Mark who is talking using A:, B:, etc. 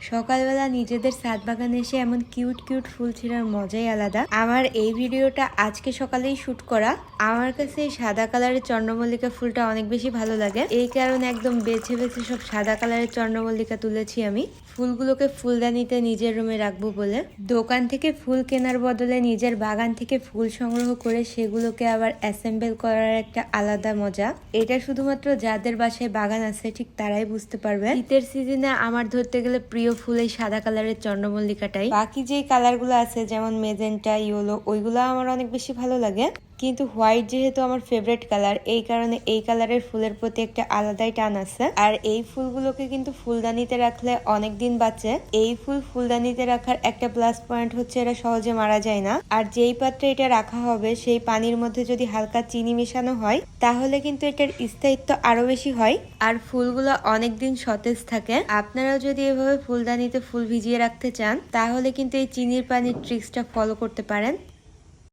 A: সকালবেলা নিজেদের ছাদ বাগানে এসে এমন কিউট কিউট ফুল ছিঁড়ার মজাই আলাদা। আমার এই ভিডিওটা আজকে সকালেই শুট করা। আমার কাছে এই সাদা কালারের চন্দ্রমল্লিকা ফুলটা অনেক বেশি ভালো লাগে, এই কারণে একদম বেছে বেছে সব সাদা কালারের চন্দ্রমল্লিকা তুলেছি আমি। ফুলগুলোকে ফুলদানিতে নিজের রুমে রাখবো বলে দোকান থেকে ফুল কেনার বদলে নিজের বাগান থেকে ফুল সংগ্রহ করে সেগুলোকে আবার অ্যাসেম্বল করার একটা আলাদা মজা। এটা শুধুমাত্র যাদের বাসায় বাগান আছে ঠিক তারাই বুঝতে পারবে। শীতের সিজনে আমার ধরতে গেলে প্রিয় ফুল এই সাদা কালারের চন্দ্রমল্লিকাটাই। বাকি যে কালারগুলো আছে যেমন মেজেন্টা, ইয়েলো, ওইগুলো আমার অনেক বেশি ভালো লাগে, কিন্তু হোয়াইট যেহেতু আমার ফেভারিট কালার, এই কারণে এই কালারের ফুলের প্রতি একটা আলাদাই টান আছে। আর এই ফুলগুলোকে কিন্তু ফুলদানিতে রাখলে অনেক দিন বাঁচে। এই ফুল ফুলদানিতে রাখার একটা প্লাস পয়েন্ট হচ্ছে এটা সহজে মারা যায় না। আর যেই পাত্রে এটা রাখা হবে সেই পানির মধ্যে যদি হালকা চিনি মেশানো হয় তাহলে কিন্তু এটার স্থায়িত্ব আরো বেশি হয় আর ফুলগুলো অনেক দিন সতেজ থাকে। আপনারাও যদি এভাবে ফুলদানিতে ফুল ভিজিয়ে রাখতে চান তাহলে কিন্তু এই চিনির পানির ট্রিক্সটা ফলো করতে পারেন।